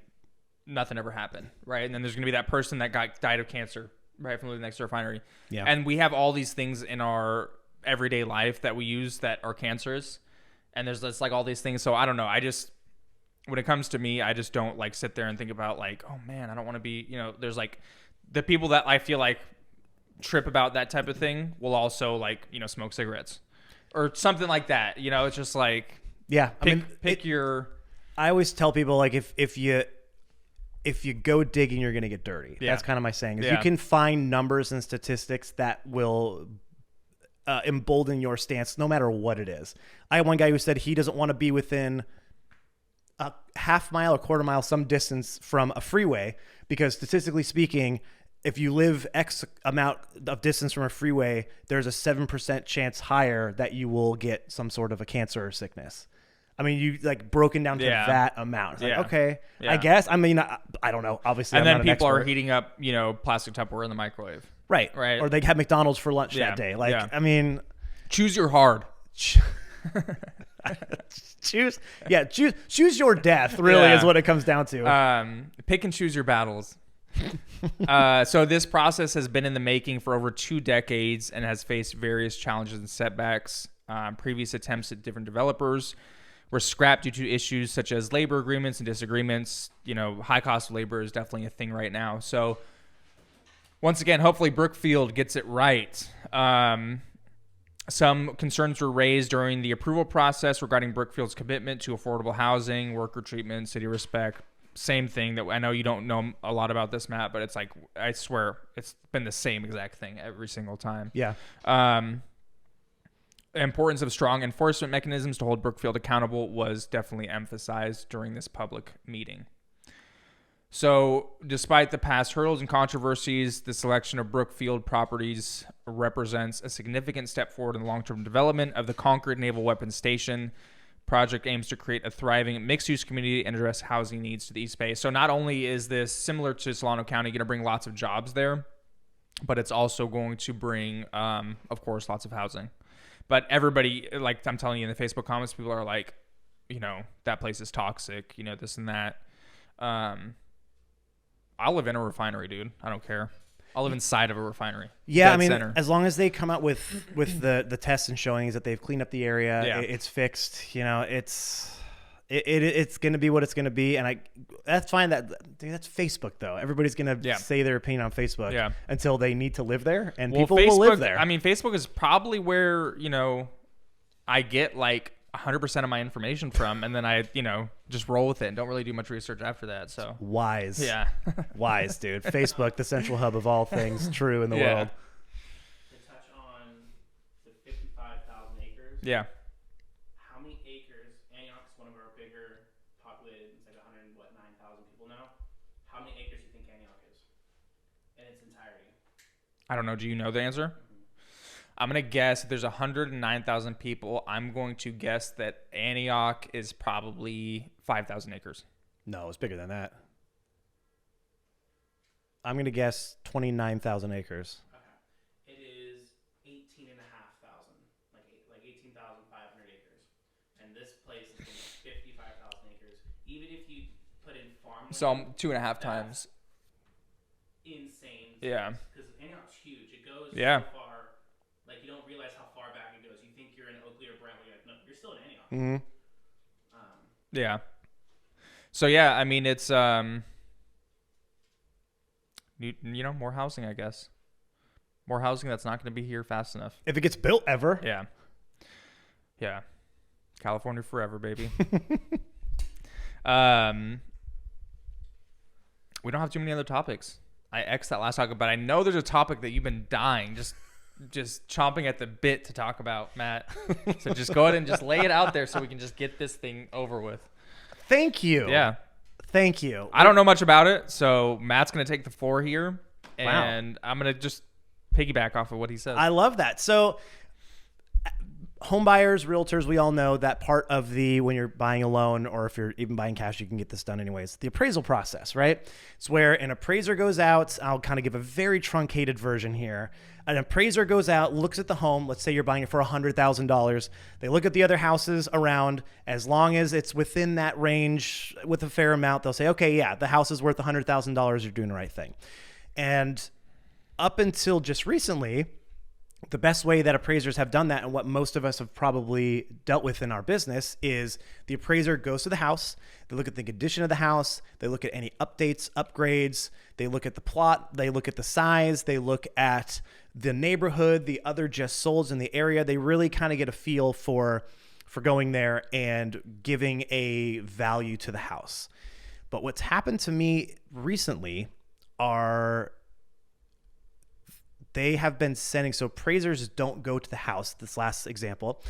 [SPEAKER 1] nothing ever happened, right? And then there's going to be that person that died of cancer, right, from living next to a refinery. Yeah. And we have all these things in our everyday life that we use that are cancerous. And there's just like all these things. So I don't know. When it comes to me, I just don't like sit there and think about like, oh man, I don't want to be, there's like the people that I feel like trip about that type of thing will also like, smoke cigarettes or something like that. It's just like,
[SPEAKER 2] yeah, I always tell people like, if you go digging, you're going to get dirty. Yeah. That's kind of my saying. Is you can find numbers and statistics that will embolden your stance no matter what it is. I had one guy who said he doesn't want to be within a half mile or quarter mile, some distance from a freeway, because statistically speaking, if you live X amount of distance from a freeway, there's a 7% chance higher that you will get some sort of a cancer or sickness. I mean, you like broken down to that amount. It's like, okay, I guess. I mean, I don't know. Obviously,
[SPEAKER 1] and then people are heating up, plastic Tupperware in the microwave.
[SPEAKER 2] Right. Or they had McDonald's for lunch that day. Like, I mean,
[SPEAKER 1] choose your hard.
[SPEAKER 2] choose your death. Really, is what it comes down to.
[SPEAKER 1] Pick and choose your battles. So this process has been in the making for over 2 decades and has faced various challenges and setbacks. Previous attempts at different developers were scrapped due to issues such as labor agreements and disagreements. High cost of labor is definitely a thing right now. So once again, hopefully Brookfield gets it right. Some concerns were raised during the approval process regarding Brookfield's commitment to affordable housing, worker treatment, city respect. Same thing that I know you don't know a lot about this, Matt, but it's like, I swear it's been the same exact thing every single time.
[SPEAKER 2] Yeah.
[SPEAKER 1] The importance of strong enforcement mechanisms to hold Brookfield accountable was definitely emphasized during this public meeting. So despite the past hurdles and controversies, the selection of Brookfield properties represents a significant step forward in the long-term development of the Concord Naval Weapons Station. Project aims to create a thriving mixed-use community and address housing needs to the East Bay. So not only is this similar to Solano County going to bring lots of jobs there, but it's also going to bring, of course, lots of housing. But everybody, like I'm telling you in the Facebook comments, people are like, that place is toxic, this and that. I'll live in a refinery, dude. I don't care. I'll live inside of a refinery.
[SPEAKER 2] Yeah, I mean, as long as they come out with the tests and showings that they've cleaned up the area, it's fixed. It's going to be what it's going to be, and that's fine. That's Facebook though. Everybody's going to say their opinion on Facebook until they need to live there, and people will live there.
[SPEAKER 1] I mean, Facebook is probably where I get like 100% of my information from, and then I just roll with it and don't really do much research after that. So
[SPEAKER 2] wise, wise, dude. Facebook, the central hub of all things true in the world.
[SPEAKER 3] To touch on the 55,000 acres.
[SPEAKER 1] Yeah.
[SPEAKER 3] How many acres? Antioch is one of our bigger populated. It's like 9,000 people now. How many acres do you think Antioch is in its entirety?
[SPEAKER 1] I don't know. Do you know the answer? I'm going to guess if there's 109,000 people, I'm going to guess that Antioch is probably 5,000 acres.
[SPEAKER 2] No, it's bigger than that. I'm going to guess 29,000 acres.
[SPEAKER 3] Okay. It is 18,500, like 18,500 acres. And this place is 55,000 acres. Even if you put in farmland.
[SPEAKER 1] So 2.5 times.
[SPEAKER 3] Insane.
[SPEAKER 1] Yeah.
[SPEAKER 3] Because Antioch's huge. It goes so far. Like, you don't realize how far back it goes. You think you're in Oakley or Brentwood. Like, no, you're still in Antioch.
[SPEAKER 2] Mm-hmm.
[SPEAKER 1] Yeah. So, yeah, I mean, it's, more housing, I guess. More housing that's not going to be here fast enough.
[SPEAKER 2] If it gets built ever.
[SPEAKER 1] Yeah. Yeah. California forever, baby. We don't have too many other topics. I X'd that last topic, but I know there's a topic that you've been dying, just chomping at the bit to talk about, Matt. So just go ahead and just lay it out there so we can just get this thing over with.
[SPEAKER 2] Thank you.
[SPEAKER 1] Yeah.
[SPEAKER 2] Thank you.
[SPEAKER 1] I don't know much about it, so Matt's going to take the floor here, and I'm going to just piggyback off of what he says.
[SPEAKER 2] I love that. So home buyers, realtors, we all know that part of when you're buying a loan, or if you're even buying cash, you can get this done anyways. The appraisal process, right? It's where an appraiser goes out. I'll kind of give a very truncated version here. An appraiser goes out, looks at the home. Let's say you're buying it for $100,000. They look at the other houses around. As long as it's within that range with a fair amount, they'll say, okay, yeah, the house is worth $100,000. You're doing the right thing. And up until just recently, the best way that appraisers have done that, and what most of us have probably dealt with in our business, is the appraiser goes to the house. They look at the condition of the house. They look at any updates, upgrades. They look at the plot. They look at the size. They look at the neighborhood, the other just solds in the area. They really kind of get a feel for going there and giving a value to the house. But what's happened to me recently are they have been sending, so appraisers don't go to the house. This last example,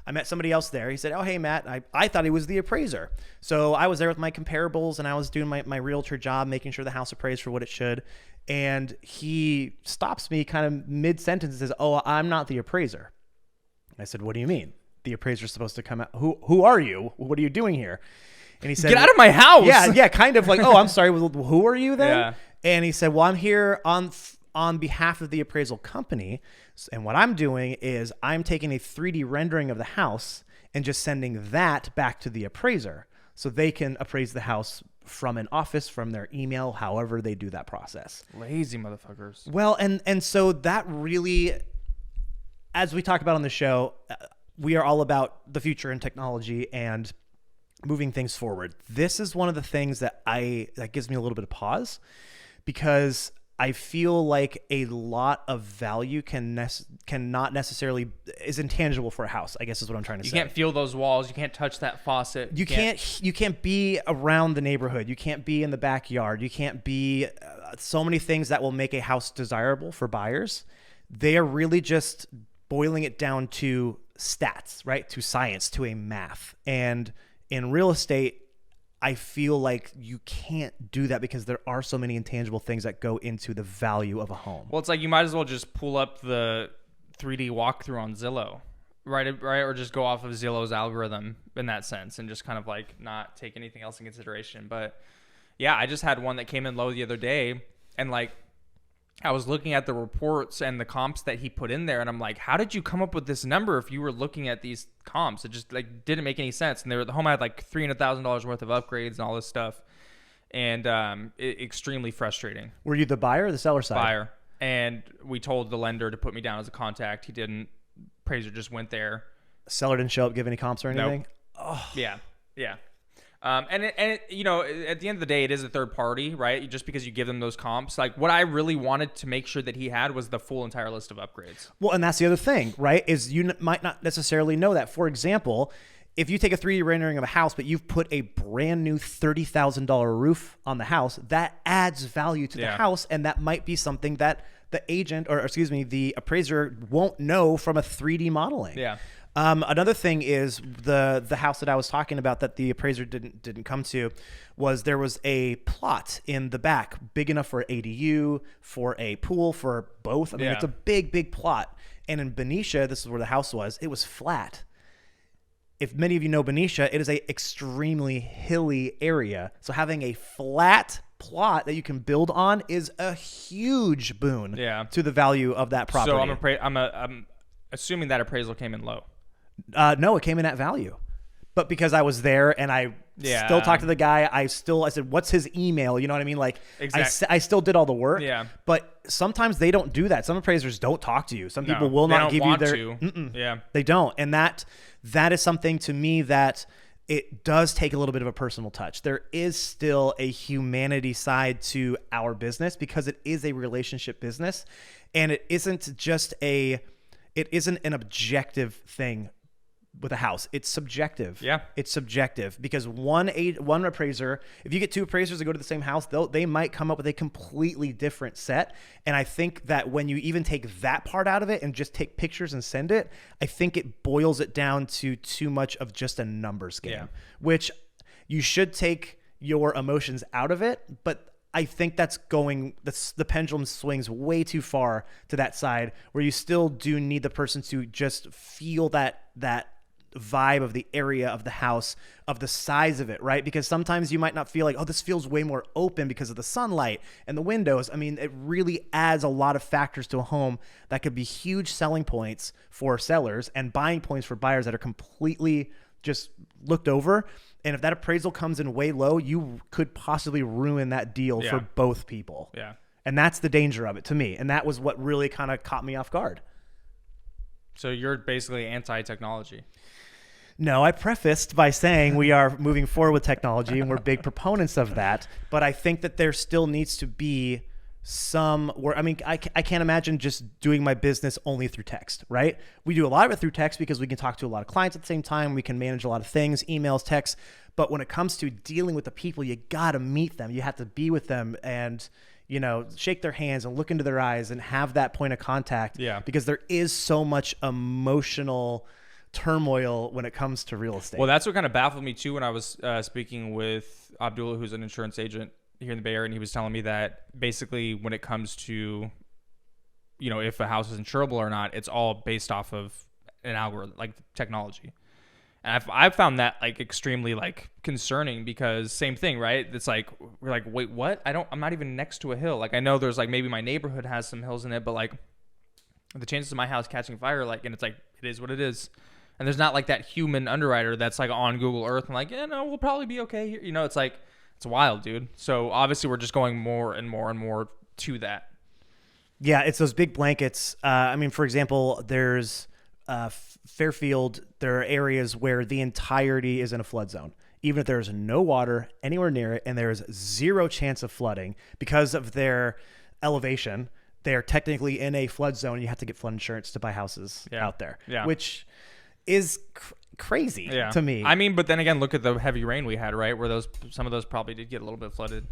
[SPEAKER 2] I met somebody else there. He said, oh, hey, Matt, I thought he was the appraiser. So I was there with my comparables and I was doing my realtor job, making sure the house appraised for what it should. And he stops me kind of mid-sentence and says, oh, I'm not the appraiser. I said, what do you mean? The appraiser's supposed to come out. Who are you? What are you doing here? And he said,
[SPEAKER 1] get out of my house.
[SPEAKER 2] Yeah, kind of like, oh, I'm sorry. Well, who are you then?
[SPEAKER 1] Yeah.
[SPEAKER 2] And he said, well, I'm here on behalf of the appraisal company. And what I'm doing is I'm taking a 3D rendering of the house and just sending that back to the appraiser so they can appraise the house from an office, from their email, however they do that process.
[SPEAKER 1] Lazy motherfuckers.
[SPEAKER 2] Well, and so that really, as we talk about on the show, we are all about the future and technology and moving things forward. This is one of the things that gives me a little bit of pause, because I feel like a lot of value cannot necessarily is intangible for a house, I guess is what I'm trying to say.
[SPEAKER 1] You can't feel those walls. You can't touch that faucet.
[SPEAKER 2] You can't be around the neighborhood. You can't be in the backyard. You can't be so many things that will make a house desirable for buyers. They are really just boiling it down to stats, right? To science, to a math. And in real estate, I feel like you can't do that because there are so many intangible things that go into the value of a home.
[SPEAKER 1] Well, it's like you might as well just pull up the 3D walkthrough on Zillow, right? Or just go off of Zillow's algorithm in that sense and just kind of like not take anything else in consideration. But yeah, I just had one that came in low the other day, and like I was looking at the reports and the comps that he put in there, and I'm like, how did you come up with this number if you were looking at these comps? It just like didn't make any sense. And the home had like $300,000 worth of upgrades and all this stuff, and extremely frustrating.
[SPEAKER 2] Were you the buyer or the seller side?
[SPEAKER 1] Buyer. And we told the lender to put me down as a contact. He didn't. Appraiser just went there.
[SPEAKER 2] Seller didn't show up, give any comps or anything?
[SPEAKER 1] Nope. Oh. Yeah. And you know, at the end of the day, it is a third party, right? Just because you give them those comps, like what I really wanted to make sure that he had was the full entire list of upgrades.
[SPEAKER 2] Well, and that's the other thing, right? Is you might not necessarily know that. For example, if you take a 3D rendering of a house, but you've put a brand new $30,000 roof on the house, that adds value to the house, and that might be something that the agent, or excuse me, the appraiser won't know from a 3D modeling.
[SPEAKER 1] Yeah.
[SPEAKER 2] Another thing is the house that I was talking about that the appraiser didn't come to was there was a plot in the back big enough for an ADU, for a pool, for both. I mean, it's a big plot. And in Benicia, this is where the house was, it was flat. If many of you know Benicia, it is a extremely hilly area. So having a flat plot that you can build on is a huge boon to the value of that property.
[SPEAKER 1] So I'm assuming that appraisal came in low.
[SPEAKER 2] No, it came in at value. But because I was there and I still talked to the guy, I said, what's his email? You know what I mean? Like, I still did all the work. Yeah. But sometimes they don't do that. Some appraisers don't talk to you. Some people will not give you their. They don't. And that is something to me that it does take a little bit of a personal touch. There is still a humanity side to our business because it is a relationship business, and it isn't an objective thing with a house. It's subjective. Yeah. It's subjective because one appraiser, if you get two appraisers that go to the same house, they might come up with a completely different set. And I think that when you even take that part out of it and just take pictures and send it, I think it boils it down to too much of just a numbers game, which you should take your emotions out of it. But I think the pendulum swings way too far to that side where you still do need the person to just feel that vibe of the area of the house, of the size of it, right? Because sometimes you might not feel like, oh, this feels way more open because of the sunlight and the windows. I mean, it really adds a lot of factors to a home that could be huge selling points for sellers and buying points for buyers that are completely just looked over. And if that appraisal comes in way low, you could possibly ruin that deal for both people. Yeah. And that's the danger of it to me. And that was what really kind of caught me off guard.
[SPEAKER 1] So you're basically anti-technology.
[SPEAKER 2] No, I prefaced by saying we are moving forward with technology and we're big proponents of that. But I think that there still needs to be I can't imagine just doing my business only through text, right? We do a lot of it through text because we can talk to a lot of clients at the same time. We can manage a lot of things, emails, texts. But when it comes to dealing with the people, you got to meet them. You have to be with them and, shake their hands and look into their eyes and have that point of contact.
[SPEAKER 1] Yeah.
[SPEAKER 2] Because there is so much emotional turmoil when it comes to real estate.
[SPEAKER 1] Well, that's what kind of baffled me too when I was speaking with Abdullah, who's an insurance agent here in the Bay Area, and he was telling me that basically when it comes to, if a house is insurable or not, it's all based off of an algorithm, like technology. And I've found that like extremely like concerning because same thing, right? It's like we're like, wait, what? I'm not even next to a hill. Like I know there's like maybe my neighborhood has some hills in it, but like the chances of my house catching fire, like, and it's like it is what it is. And there's not like that human underwriter that's like on Google Earth and like, yeah, no, we'll probably be okay here. It's like it's wild, dude. So obviously we're just going more and more and more to that.
[SPEAKER 2] Yeah, it's those big blankets. For example, there's Fairfield, there are areas where the entirety is in a flood zone. Even if there's no water anywhere near it and there's zero chance of flooding because of their elevation, they're technically in a flood zone. You have to get flood insurance to buy houses out there, which is crazy to me.
[SPEAKER 1] But then again, look at the heavy rain we had, right? Where some of those probably did get a little bit flooded.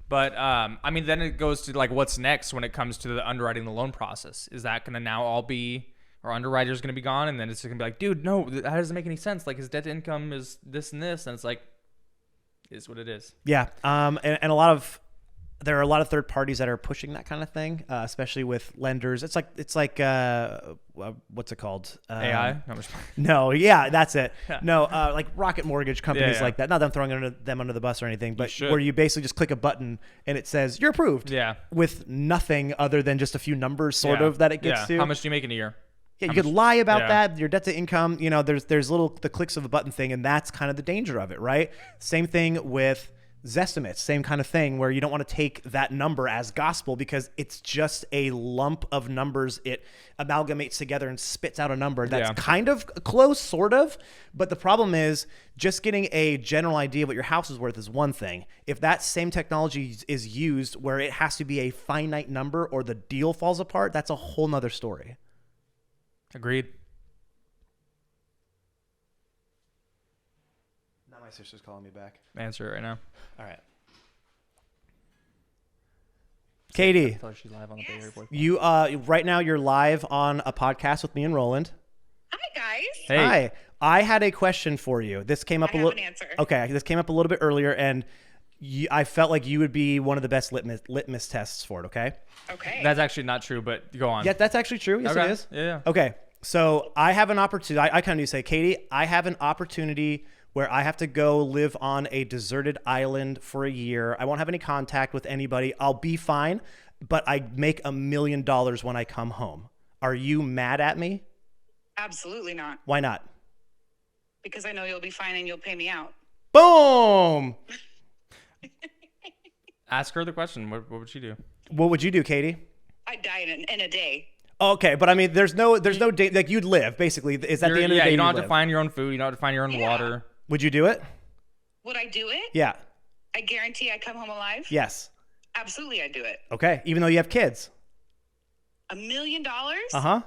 [SPEAKER 1] But then it goes to like what's next when it comes to the underwriting the loan process. Is that going to now all be our underwriter's going to be gone, and then it's going to be like, dude, no, that doesn't make any sense. Like his debt to income is this and this, and it's like, it is what it is.
[SPEAKER 2] Yeah, and there are a lot of third parties that are pushing that kind of thing, especially with lenders. It's like what's it called?
[SPEAKER 1] AI?
[SPEAKER 2] No, yeah, that's it. No, like Rocket Mortgage companies like that. Not that I'm throwing them under the bus or anything, but where you basically just click a button and it says you're approved.
[SPEAKER 1] Yeah.
[SPEAKER 2] With nothing other than just a few numbers, sort of, that it gets to.
[SPEAKER 1] How much do you make in a year?
[SPEAKER 2] Yeah, you could lie about that. Your debt to income, there's the clicks of a button thing, and that's kind of the danger of it, right? Same thing with Zestimates, same kind of thing where you don't want to take that number as gospel because it's just a lump of numbers. It amalgamates together and spits out a number that's kind of close, sort of. But the problem is just getting a general idea of what your house is worth is one thing. If that same technology is used where it has to be a finite number or the deal falls apart, that's a whole nother story.
[SPEAKER 1] Agreed.
[SPEAKER 2] Now my sister's calling me back.
[SPEAKER 1] Answer it right now.
[SPEAKER 2] All right. Katie,
[SPEAKER 1] she's live on the Bay Area Boy.
[SPEAKER 2] You right now you're live on a podcast with me and Roland.
[SPEAKER 4] Hi guys.
[SPEAKER 1] Hey.
[SPEAKER 2] Hi. I had a question for you. This came up
[SPEAKER 4] I have an answer.
[SPEAKER 2] Okay, this came up a little bit earlier, and I felt like you would be one of the best litmus tests for it. Okay.
[SPEAKER 4] Okay.
[SPEAKER 1] That's actually not true, but go on.
[SPEAKER 2] Yeah, that's actually true. Yes,
[SPEAKER 1] okay.
[SPEAKER 2] It is.
[SPEAKER 1] Yeah.
[SPEAKER 2] Okay. So I have an opportunity. I kind of say, Katie, I have an opportunity where I have to go live on a deserted island for a year. I won't have any contact with anybody. I'll be fine, but I make $1 million when I come home. Are you mad at me?
[SPEAKER 4] Absolutely not.
[SPEAKER 2] Why not?
[SPEAKER 4] Because I know you'll be fine and you'll pay me out.
[SPEAKER 2] Boom!
[SPEAKER 1] Ask her the question. What would she do?
[SPEAKER 2] What would you do, Katie?
[SPEAKER 4] I'd die in a day.
[SPEAKER 2] Okay, but I mean, there's no day, like you'd live basically. Is that the end of the day?
[SPEAKER 1] You don't have to find your own food. You don't have to find your own water.
[SPEAKER 2] Would you do it?
[SPEAKER 4] Would I do it?
[SPEAKER 2] Yeah.
[SPEAKER 4] I guarantee I come home alive?
[SPEAKER 2] Yes.
[SPEAKER 4] Absolutely, I'd do it.
[SPEAKER 2] Okay, even though you have kids.
[SPEAKER 4] $1 million?
[SPEAKER 2] Uh-huh.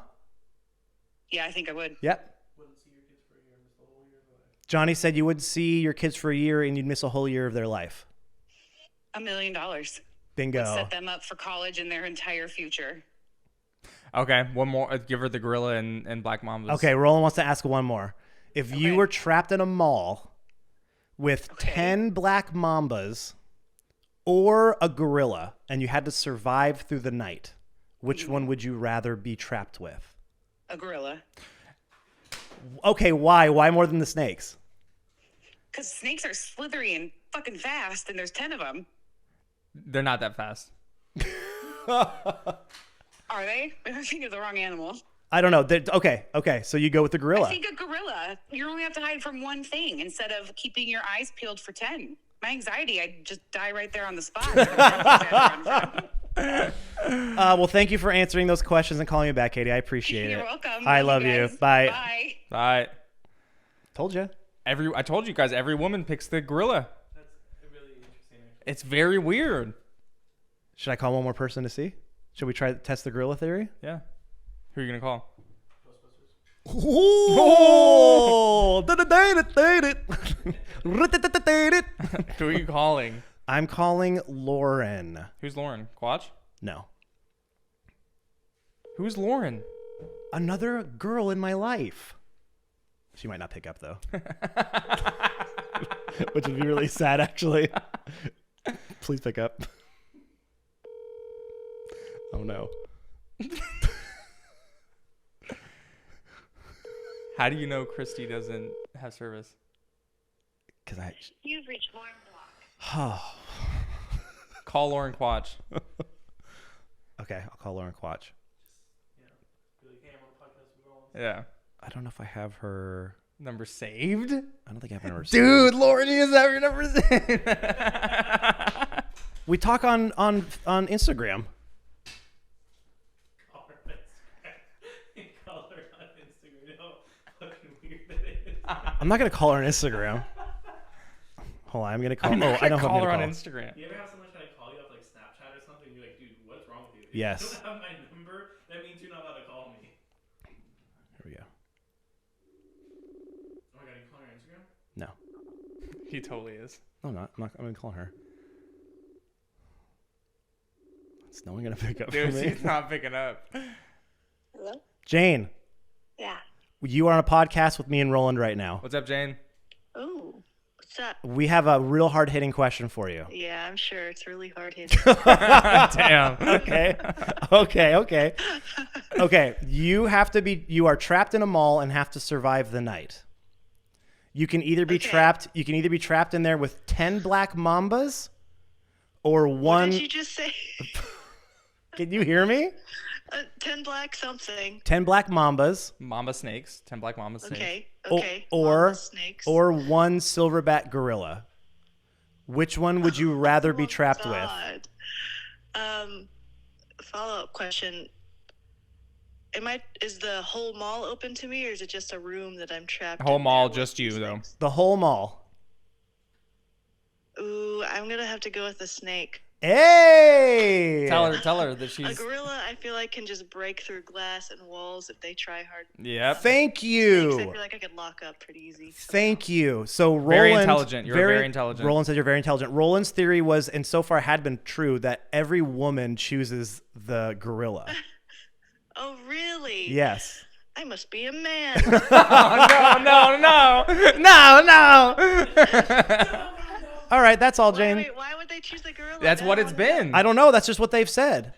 [SPEAKER 4] Yeah, I think I would.
[SPEAKER 2] Yep. Johnny said you wouldn't see your kids for a year and you'd miss a whole year of their life.
[SPEAKER 4] $1 million.
[SPEAKER 2] Bingo.
[SPEAKER 4] Would set them up for college and their entire future.
[SPEAKER 1] Okay, one more. Give her the gorilla and black mambas.
[SPEAKER 2] Okay, Roland wants to ask one more. If you were trapped in a mall with 10 black mambas or a gorilla and you had to survive through the night, which one would you rather be trapped with?
[SPEAKER 4] A gorilla.
[SPEAKER 2] Okay, why? Why more than the snakes?
[SPEAKER 4] Because snakes are slithery and fucking fast, and there's 10 of them.
[SPEAKER 1] They're not that fast.
[SPEAKER 4] Are they? I think of the wrong animal.
[SPEAKER 2] I don't know. Okay. So you go with the gorilla.
[SPEAKER 4] I think a gorilla. You only have to hide from one thing instead of keeping your eyes peeled for 10. My anxiety, I'd just die right there on the spot.
[SPEAKER 2] Well, thank you for answering those questions and calling me back, Katie. I appreciate it.
[SPEAKER 4] You're welcome.
[SPEAKER 2] I love you. Bye.
[SPEAKER 4] Bye.
[SPEAKER 1] Bye.
[SPEAKER 2] Told you.
[SPEAKER 1] I told you guys, every woman picks the gorilla.
[SPEAKER 3] That's really interesting.
[SPEAKER 1] It's very weird.
[SPEAKER 2] Should I call one more person to see? Should we try to test the gorilla theory?
[SPEAKER 1] Yeah. Who are you going to call?
[SPEAKER 2] Oh!
[SPEAKER 1] Who are you calling?
[SPEAKER 2] I'm calling Lauren.
[SPEAKER 1] Who's Lauren? Quatch?
[SPEAKER 2] No.
[SPEAKER 1] Who's Lauren?
[SPEAKER 2] Another girl in my life. She might not pick up, though. Which would be really sad, actually. Please pick up. Oh, no.
[SPEAKER 1] How do you know Christy doesn't have service?
[SPEAKER 2] Because
[SPEAKER 5] You've reached Lauren Block.
[SPEAKER 2] Oh.
[SPEAKER 1] Call Lauren Quatch.
[SPEAKER 2] Okay, I'll call Lauren Quatch.
[SPEAKER 1] Yeah.
[SPEAKER 2] I don't know if I have her
[SPEAKER 1] Number saved?
[SPEAKER 2] I don't think I have her number
[SPEAKER 1] Dude, Lauren, you have your number saved.
[SPEAKER 2] We talk on Instagram. I'm not gonna call her on Instagram. Hold on, I'm gonna call. I know who I'm
[SPEAKER 1] call her
[SPEAKER 2] gonna
[SPEAKER 1] on
[SPEAKER 2] call.
[SPEAKER 1] Instagram.
[SPEAKER 3] You ever have someone try to call you up like Snapchat or something? And you're like, dude, what's wrong with you? If
[SPEAKER 2] Yes.
[SPEAKER 3] you don't have my number, that means you're not allowed to call me.
[SPEAKER 2] Here we go.
[SPEAKER 3] Oh my god, you calling her on Instagram?
[SPEAKER 2] No,
[SPEAKER 1] He totally is.
[SPEAKER 2] no, I'm not. I'm gonna call her. Is no one gonna pick up
[SPEAKER 1] Dude,
[SPEAKER 2] for me?
[SPEAKER 1] she's not picking up.
[SPEAKER 5] Hello?
[SPEAKER 2] Jane,
[SPEAKER 5] Yeah.
[SPEAKER 2] you are on a podcast with me and Roland right now.
[SPEAKER 1] What's up, Jane?
[SPEAKER 5] Ooh. What's up?
[SPEAKER 2] We have a real hard hitting question for you.
[SPEAKER 5] Yeah, I'm sure it's really hard hitting.
[SPEAKER 1] Damn.
[SPEAKER 2] Okay. You are trapped in a mall and have to survive the night. You can either be trapped in there with 10 black mambas or
[SPEAKER 5] What
[SPEAKER 2] one.
[SPEAKER 5] did you just say?
[SPEAKER 2] Can you hear me?
[SPEAKER 5] 10 black something.
[SPEAKER 2] 10 black mambas
[SPEAKER 1] Mamba snakes. 10 black mamba snakes.
[SPEAKER 5] Okay.
[SPEAKER 2] o-
[SPEAKER 5] Okay.
[SPEAKER 2] or
[SPEAKER 5] Mama snakes.
[SPEAKER 2] or one silverback gorilla. Which one would you rather be
[SPEAKER 5] Oh,
[SPEAKER 2] trapped with?
[SPEAKER 5] God. Follow-up question. Is the whole mall open to me, or is it just a room that I'm trapped in?
[SPEAKER 1] Whole mall,
[SPEAKER 5] there with
[SPEAKER 1] just you,
[SPEAKER 5] these
[SPEAKER 1] though.
[SPEAKER 5] things?
[SPEAKER 2] The whole mall.
[SPEAKER 5] Ooh, I'm gonna have to go with the snake.
[SPEAKER 2] Hey!
[SPEAKER 1] Tell her that
[SPEAKER 5] A
[SPEAKER 1] she's.
[SPEAKER 5] gorilla, I feel like, can just break through glass and walls if they try hard.
[SPEAKER 1] Yep.
[SPEAKER 2] Thank
[SPEAKER 5] Snakes, I
[SPEAKER 2] you.
[SPEAKER 5] feel like I could lock up pretty easy.
[SPEAKER 2] Thank you. So Roland,
[SPEAKER 1] Very intelligent. You're very intelligent.
[SPEAKER 2] Roland said you're very intelligent. Roland's theory was, and so far had been true, that every woman chooses the gorilla.
[SPEAKER 5] Oh, really?
[SPEAKER 2] Yes.
[SPEAKER 5] I must be a man.
[SPEAKER 1] No.
[SPEAKER 2] All right, that's all, Jane.
[SPEAKER 5] Why would they choose the gorilla?
[SPEAKER 1] That's
[SPEAKER 5] I
[SPEAKER 1] what
[SPEAKER 5] don't
[SPEAKER 1] it's
[SPEAKER 5] wanna know.
[SPEAKER 1] been.
[SPEAKER 2] I don't know. That's just what they've said.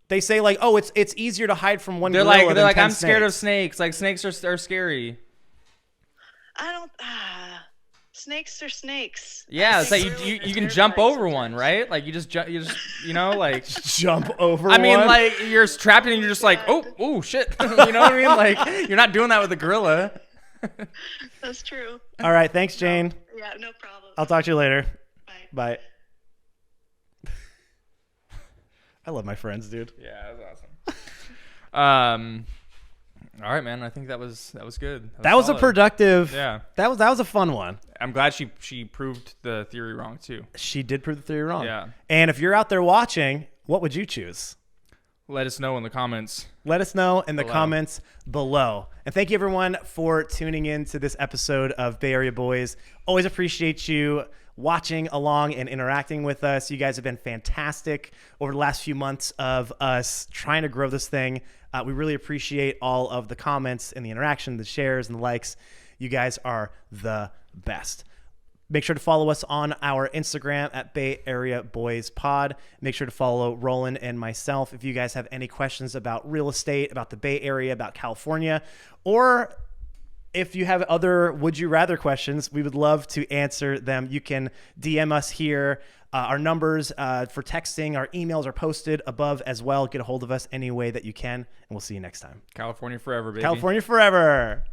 [SPEAKER 2] They say like, oh, it's easier to hide from one
[SPEAKER 1] They're
[SPEAKER 2] gorilla
[SPEAKER 1] like,
[SPEAKER 2] than 10
[SPEAKER 1] I'm scared of
[SPEAKER 2] snakes.
[SPEAKER 1] snakes. Like snakes are scary.
[SPEAKER 5] I don't. Snakes are snakes.
[SPEAKER 1] Yeah,
[SPEAKER 5] I
[SPEAKER 1] it's like
[SPEAKER 5] think gorillas
[SPEAKER 1] you
[SPEAKER 5] are
[SPEAKER 1] can jump
[SPEAKER 5] terrifying
[SPEAKER 1] over one,
[SPEAKER 5] sometimes.
[SPEAKER 1] right? Like you just like.
[SPEAKER 2] Jump over.
[SPEAKER 1] I mean,
[SPEAKER 2] one?
[SPEAKER 1] like you're trapped and you're just like, oh shit. You know what I mean? Like you're not doing that with a gorilla.
[SPEAKER 5] That's true.
[SPEAKER 2] All right, thanks, Jane.
[SPEAKER 5] Yeah, no problem.
[SPEAKER 2] I'll talk to you later.
[SPEAKER 5] Bye.
[SPEAKER 2] Bye. I love my friends, dude.
[SPEAKER 1] Yeah, that's awesome. All right, man. I think that was good.
[SPEAKER 2] That was a
[SPEAKER 1] solid.
[SPEAKER 2] productive.
[SPEAKER 1] Yeah.
[SPEAKER 2] That was a fun one.
[SPEAKER 1] I'm glad she proved the theory wrong too.
[SPEAKER 2] She did prove the theory wrong.
[SPEAKER 1] Yeah.
[SPEAKER 2] And if you're out there watching, what would you choose?
[SPEAKER 1] Let us know in the comments.
[SPEAKER 2] Let us know in the
[SPEAKER 1] Below.
[SPEAKER 2] comments below. And thank you, everyone, for tuning in to this episode of Bay Area Boys. Always appreciate you watching along and interacting with us. You guys have been fantastic over the last few months of us trying to grow this thing. We really appreciate all of the comments and the interaction, the shares and the likes. You guys are the best. Make sure to follow us on our Instagram at Bay Area Boys Pod. Make sure to follow Roland and myself if you guys have any questions about real estate, about the Bay Area, about California, or if you have other would you rather questions, we would love to answer them. You can DM us here. Our numbers for texting, our emails are posted above as well. Get a hold of us any way that you can, and we'll see you next time.
[SPEAKER 1] California forever, baby.
[SPEAKER 2] California forever.